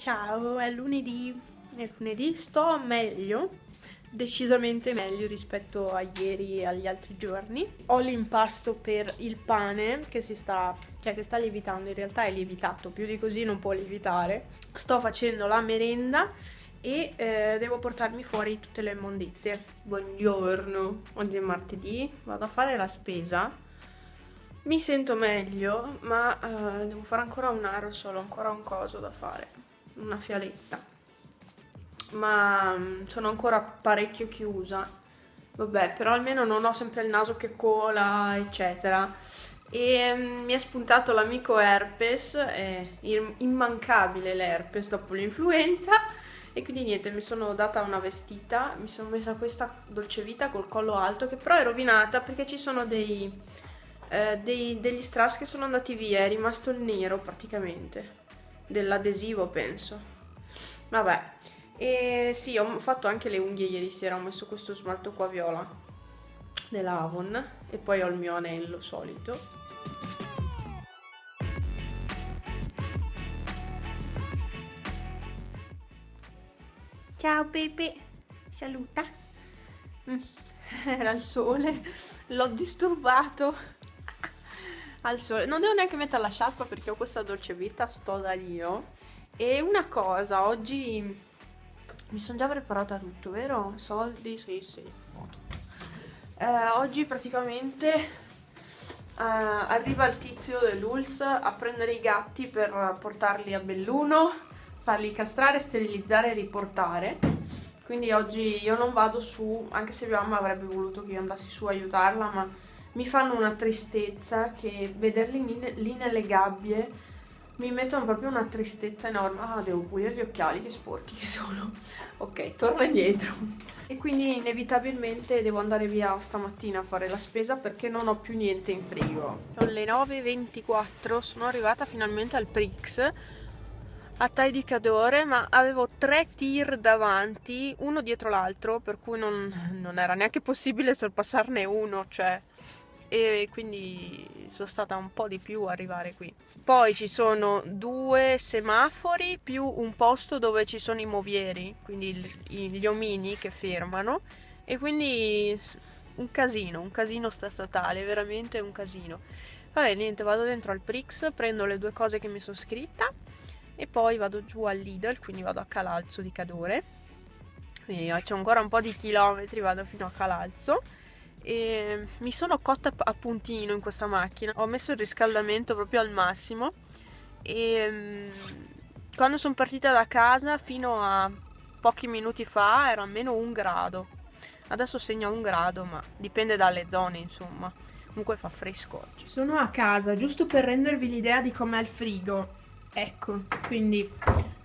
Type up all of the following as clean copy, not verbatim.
Ciao, è lunedì. È lunedì, sto meglio, decisamente meglio rispetto a ieri e agli altri giorni. Ho l'impasto per il pane che sta lievitando, in realtà è lievitato, più di così non può lievitare. Sto facendo la merenda e devo portarmi fuori tutte le immondizie. Buongiorno, oggi è martedì, vado a fare la spesa. Mi sento meglio, ma devo fare ancora un aerosol, ancora un coso da fare, una fialetta. Ma sono ancora parecchio chiusa. Vabbè, però almeno non ho sempre il naso che cola, eccetera. E mi è spuntato l'amico herpes, è immancabile l'herpes dopo l'influenza. E quindi niente, mi sono data una vestita, mi sono messa questa dolcevita col collo alto, che però è rovinata perché ci sono degli strass che sono andati via, è rimasto il nero praticamente, dell'adesivo penso. Vabbè, e sì, ho fatto anche le unghie ieri sera, ho messo questo smalto qua viola della Avon e poi ho il mio anello solito. Ciao Pepe, saluta. Mm, Era il sole, l'ho disturbato al sole. Non devo neanche mettere la sciarpa perché ho questa dolce vita, sto da Dio. E una cosa, oggi mi sono già preparata tutto, vero? Soldi, sì, sì, ho tutto. Oggi praticamente arriva il tizio dell'ULSS a prendere i gatti per portarli a Belluno, farli castrare, sterilizzare e riportare. Quindi oggi io non vado su, anche se mia mamma avrebbe voluto che io andassi su a aiutarla, ma mi fanno una tristezza che vederli lì nelle gabbie mi mettono proprio una tristezza enorme. Ah, devo pulire gli occhiali, che sporchi che sono. Ok, torna indietro. E quindi inevitabilmente devo andare via stamattina a fare la spesa perché non ho più niente in frigo. Sono le 9:24, sono arrivata finalmente al Prix a Tai di Cadore, ma avevo 3 tir davanti, uno dietro l'altro, per cui non era neanche possibile sorpassarne uno, cioè, e quindi sono stata un po' di più a arrivare qui. Poi ci sono 2 semafori più un posto dove ci sono i movieri, quindi gli omini che fermano, e quindi un casino statale, veramente un casino. Vabbè, niente, vado dentro al Prix, prendo le 2 cose che mi sono scritta e poi vado giù al Lidl, quindi vado a Calalzo di Cadore. Quindi c'è ancora un po' di chilometri, vado fino a Calalzo. E mi sono cotta a puntino in questa macchina, ho messo il riscaldamento proprio al massimo e quando sono partita da casa fino a pochi minuti fa era almeno 1 grado. Adesso segna 1 grado, ma dipende dalle zone, insomma. Comunque fa fresco oggi. Sono a casa, giusto per rendervi l'idea di com'è il frigo. Ecco, quindi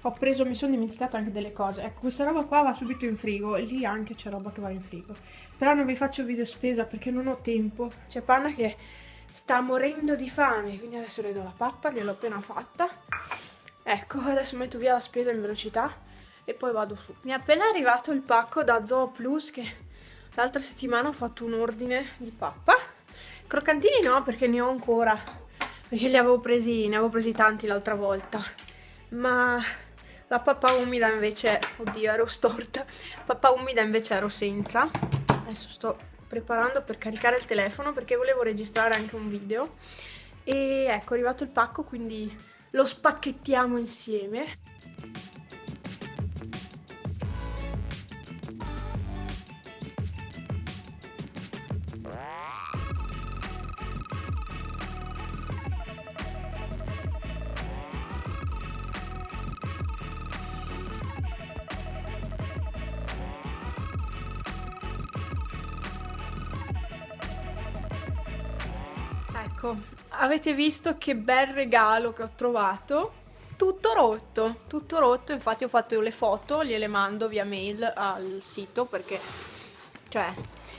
mi sono dimenticata anche delle cose. Ecco, questa roba qua va subito in frigo e lì anche c'è roba che va in frigo. Però non vi faccio video spesa perché non ho tempo. C'è Panna che sta morendo di fame, quindi adesso le do la pappa, gliel'ho appena fatta. Ecco, adesso metto via la spesa in velocità e poi vado su. Mi è appena arrivato il pacco da Zoo Plus che l'altra settimana ho fatto un ordine di pappa. Croccantini no, perché ne ho ancora, perché ne avevo presi tanti l'altra volta. Ma la pappa umida invece, oddio ero storta, pappa umida invece ero senza. Adesso sto preparando per caricare il telefono perché volevo registrare anche un video. E ecco, è arrivato il pacco, quindi lo spacchettiamo insieme. Ecco, avete visto che bel regalo che ho trovato? Tutto rotto, infatti ho fatto le foto, gliele mando via mail al sito perché, cioè,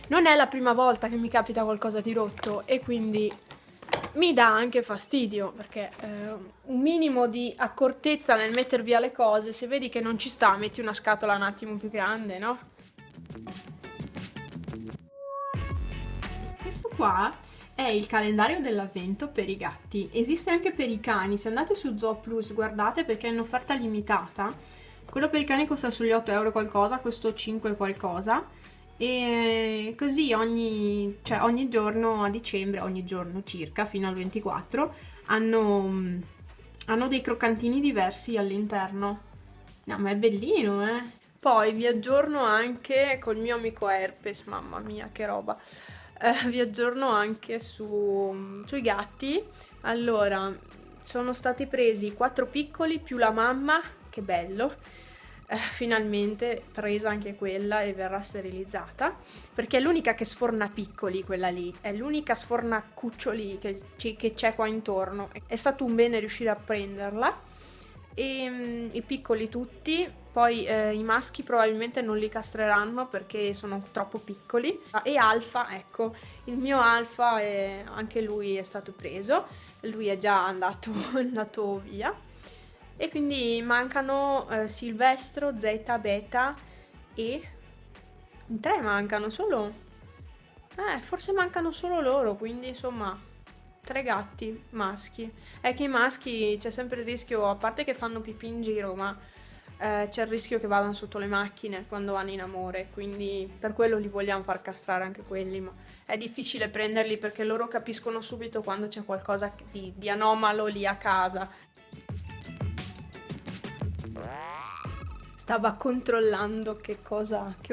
non è la prima volta che mi capita qualcosa di rotto e quindi mi dà anche fastidio perché un minimo di accortezza nel metter via le cose, se vedi che non ci sta, metti una scatola un attimo più grande, no? Questo qua è il calendario dell'avvento per i gatti. Esiste anche per i cani. Se andate su Zooplus guardate, perché è in offerta limitata. Quello per i cani costa sugli 8 euro qualcosa, questo 5 qualcosa. E così ogni giorno a dicembre, ogni giorno circa, fino al 24, hanno dei croccantini diversi all'interno. No, ma è bellino, eh! Poi vi aggiorno anche col mio amico Herpes, mamma mia che roba. Vi aggiorno anche sui gatti. Allora, sono stati presi 4 piccoli più la mamma, che bello. Finalmente presa anche quella e verrà sterilizzata, perché è l'unica che sforna piccoli, quella lì, è l'unica sforna cuccioli che c'è qua intorno. È stato un bene riuscire a prenderla, e i piccoli tutti. Poi i maschi probabilmente non li castreranno perché sono troppo piccoli. E Alfa, ecco, il mio Alfa anche lui è stato preso, lui è già andato via. E quindi mancano Silvestro, Zeta, Beta e 3 mancano solo. Forse mancano solo loro, quindi insomma 3 gatti maschi. È che i maschi c'è sempre il rischio, a parte che fanno pipì in giro, ma c'è il rischio che vadano sotto le macchine quando vanno in amore, quindi per quello li vogliamo far castrare anche quelli, ma è difficile prenderli perché loro capiscono subito quando c'è qualcosa di anomalo lì a casa. Stava controllando che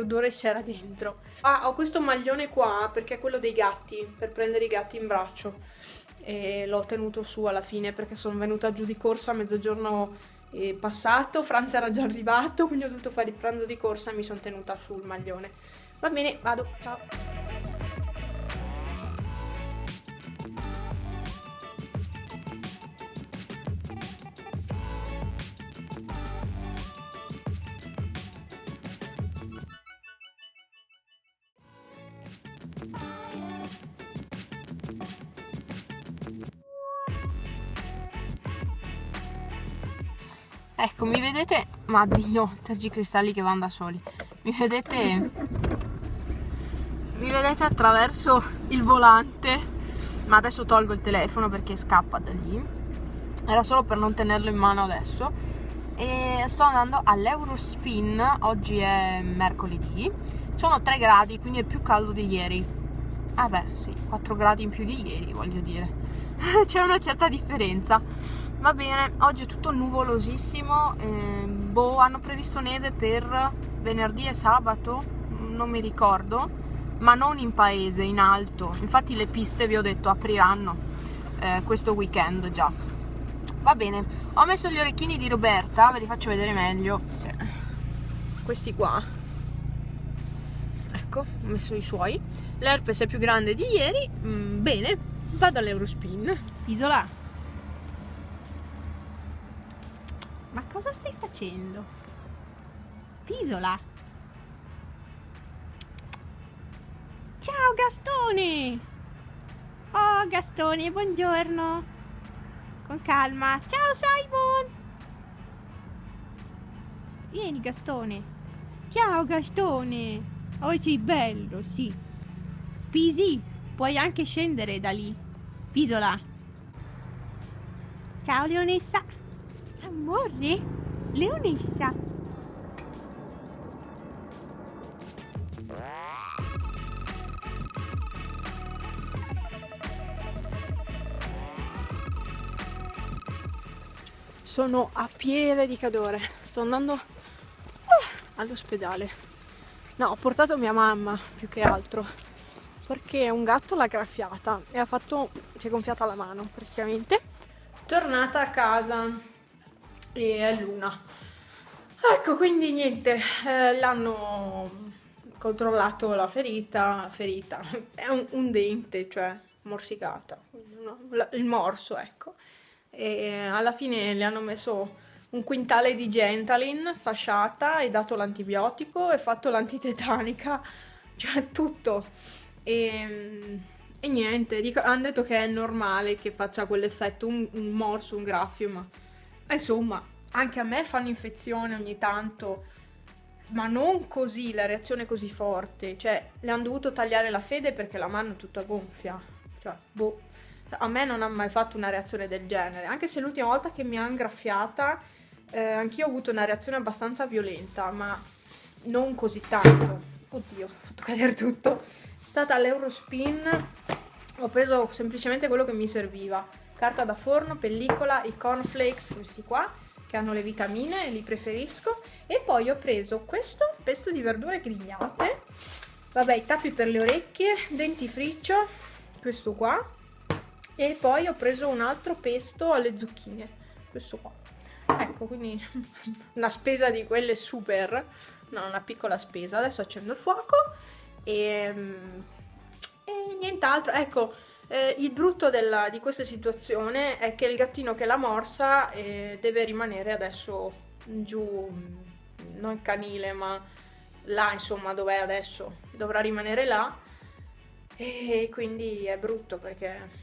odore c'era dentro. Ho questo maglione qua perché è quello dei gatti, per prendere i gatti in braccio, e l'ho tenuto su alla fine perché sono venuta giù di corsa a mezzogiorno passato. Franz era già arrivato, quindi ho dovuto fare il pranzo di corsa e mi sono tenuta sul maglione. Va bene, vado, ciao. Ecco, mi vedete? Ma Dio, tergicristalli che vanno da soli. Mi vedete attraverso il volante, ma adesso tolgo il telefono perché scappa da lì. Era solo per non tenerlo in mano adesso. E sto andando all'Eurospin, oggi è mercoledì. Sono 3 gradi, quindi è più caldo di ieri. Sì, 4 gradi in più di ieri, voglio dire. C'è una certa differenza. Va bene, oggi è tutto nuvolosissimo. Hanno previsto neve per venerdì e sabato, non mi ricordo, ma non in paese, in alto. Infatti le piste, vi ho detto, apriranno questo weekend già. Va bene, ho messo gli orecchini di Roberta, ve li faccio vedere meglio. Questi qua. Ecco, ho messo i suoi. L'herpes è più grande di ieri. Bene, vado all'Eurospin. Isola. Ma cosa stai facendo? Pisola. Ciao Gastone. Oh Gastone, buongiorno. Con calma. Ciao Simon. Vieni Gastone. Ciao Gastone. Oh, sei bello, sì. Pisi, puoi anche scendere da lì. Pisola. Ciao Leonessa. Amore, Leonessa. Sono a pieve di calore. Sto andando all'ospedale. No, ho portato mia mamma più che altro perché un gatto l'ha graffiata e si è gonfiata la mano praticamente. Tornata a casa e è l'una. Ecco, quindi niente, l'hanno controllato la ferita è un dente, cioè morsicata, il morso, ecco. E alla fine le hanno messo 1 quintale di Gentalin fasciata e dato l'antibiotico e fatto l'antitetanica, cioè tutto. E niente, hanno detto che è normale che faccia quell'effetto, un morso, un graffio, ma insomma, anche a me fanno infezione ogni tanto, ma non così, la reazione così forte. Cioè, le hanno dovuto tagliare la fede perché la mano è tutta gonfia. cioè, boh, a me non ha mai fatto una reazione del genere, anche se l'ultima volta che mi ha ingraffiata, anch'io ho avuto una reazione abbastanza violenta, ma non così tanto. Oddio, ho fatto cadere tutto. È stata all'Eurospin, ho preso semplicemente quello che mi serviva. Carta da forno, pellicola, i cornflakes, questi qua, che hanno le vitamine, li preferisco. E poi ho preso questo, pesto di verdure grigliate, vabbè, i tappi per le orecchie, dentifricio, questo qua. E poi ho preso un altro pesto alle zucchine, questo qua. Ecco, quindi una spesa di quelle super, no, una piccola spesa. Adesso accendo il fuoco e nient'altro. Ecco, il brutto di questa situazione è che il gattino che l'ha morsa deve rimanere adesso giù, non in canile, ma là, insomma, dov'è adesso. Dovrà rimanere là e quindi è brutto perché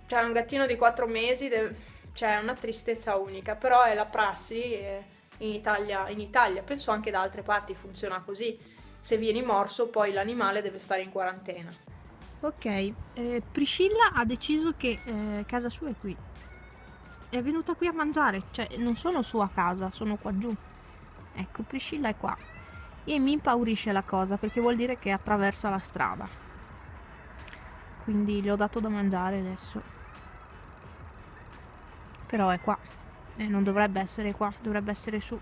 c'è un gattino di 4 mesi, c'è una tristezza unica, però è la prassi in Italia, penso anche da altre parti funziona così. Se vieni morso, poi l'animale deve stare in quarantena. Ok, Priscilla ha deciso che casa sua è qui. È venuta qui a mangiare, cioè non sono sua casa, sono qua giù. Ecco, Priscilla è qua. E mi impaurisce la cosa perché vuol dire che attraversa la strada. Quindi gli ho dato da mangiare adesso. Però è qua. E non dovrebbe essere qua, dovrebbe essere su.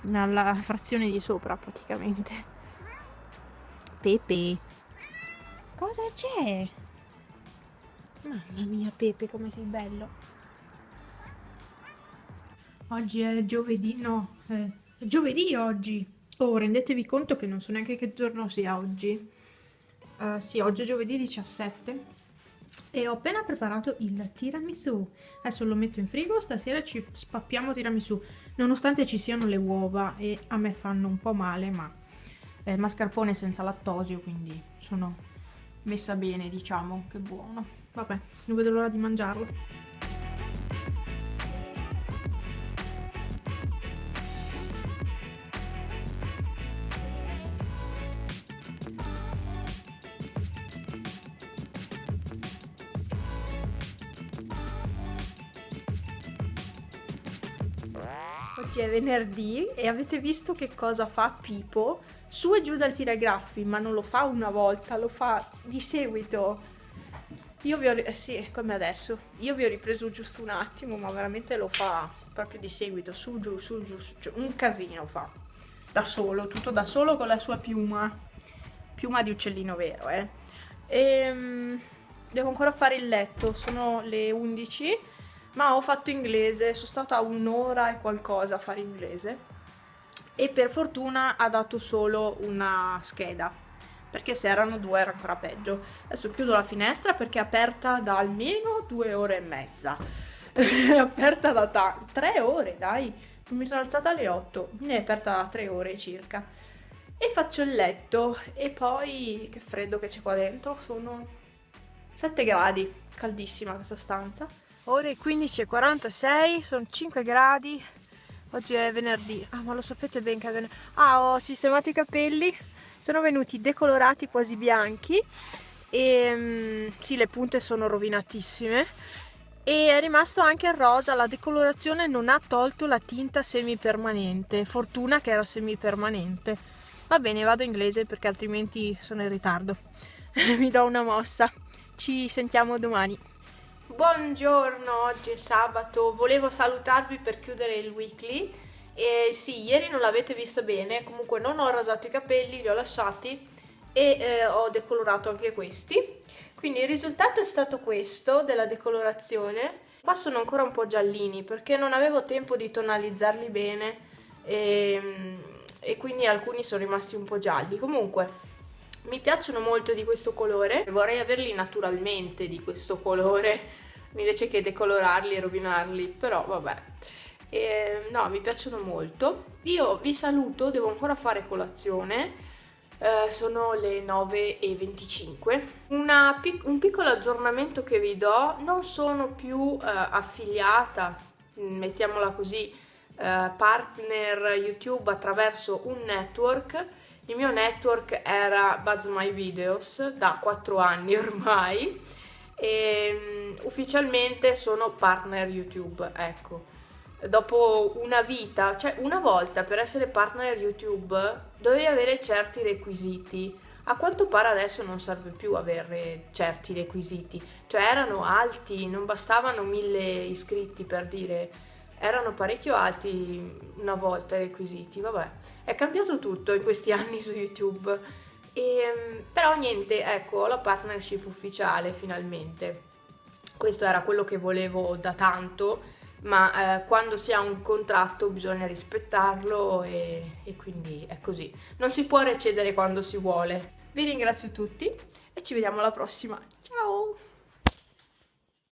Nella frazione di sopra praticamente. Pepe. Cosa c'è? Mamma mia, Pepe, come sei bello. Oggi è giovedì, no, è giovedì oggi. Oh, rendetevi conto che non so neanche che giorno sia oggi. Sì, oggi è giovedì 17 e ho appena preparato il tiramisù. Adesso lo metto in frigo, stasera ci spappiamo tiramisù. Nonostante ci siano le uova e a me fanno un po' male, ma mascarpone senza lattosio, quindi sono messa bene, diciamo, che buono. Vabbè, non vedo l'ora di mangiarlo. Oggi è venerdì e avete visto che cosa fa Pipo? Su e giù dal tiragraffi, ma non lo fa una volta, lo fa di seguito. Sì, come adesso. Io vi ho ripreso giusto un attimo, ma veramente lo fa proprio di seguito, su, giù, un casino fa. Da solo, tutto da solo con la sua piuma. Piuma di uccellino vero, devo ancora fare il letto, sono le 11. Ma ho fatto inglese, sono stata un'ora e qualcosa a fare inglese e per fortuna ha dato solo una scheda, perché se erano due era ancora peggio. Adesso chiudo la finestra perché è aperta da almeno 2 ore e mezza. È aperta da 3 ore, dai, mi sono alzata alle 8, quindi è aperta da 3 ore circa. E faccio il letto e poi che freddo che c'è qua dentro, sono 7 gradi, caldissima questa stanza. Ore 15:46, sono 5 gradi, oggi è venerdì. Ah, ma lo sapete ben che è venerdì. Ah, ho sistemato i capelli, sono venuti decolorati quasi bianchi e sì, le punte sono rovinatissime e è rimasto anche il rosa, la decolorazione non ha tolto la tinta semipermanente, fortuna che era semipermanente. Va bene, vado in inglese perché altrimenti sono in ritardo. Mi do una mossa, ci sentiamo domani. Buongiorno, oggi è sabato, volevo salutarvi per chiudere il weekly e sì, ieri non l'avete visto bene, comunque non ho rasato i capelli, li ho lasciati e ho decolorato anche questi, quindi il risultato è stato questo della decolorazione. Qua sono ancora un po' giallini perché non avevo tempo di tonalizzarli bene e quindi alcuni sono rimasti un po' gialli. Comunque mi piacciono molto di questo colore, vorrei averli naturalmente di questo colore invece che decolorarli e rovinarli, però vabbè. No, mi piacciono molto. Io vi saluto, devo ancora fare colazione, sono le 9:25. Un piccolo aggiornamento che vi do, non sono più affiliata, mettiamola così, partner YouTube attraverso un network. Il mio network era Buzz My Videos da 4 anni ormai e ufficialmente sono partner YouTube, ecco. Dopo una vita, cioè una volta per essere partner YouTube dovevi avere certi requisiti. A quanto pare adesso non serve più avere certi requisiti, cioè erano alti, non bastavano 1000 iscritti per dire, erano parecchio alti una volta i requisiti, vabbè, è cambiato tutto in questi anni su YouTube, però niente, ecco, ho la partnership ufficiale finalmente, questo era quello che volevo da tanto, ma quando si ha un contratto bisogna rispettarlo e quindi è così, non si può recedere quando si vuole. Vi ringrazio tutti e ci vediamo alla prossima. Ciao!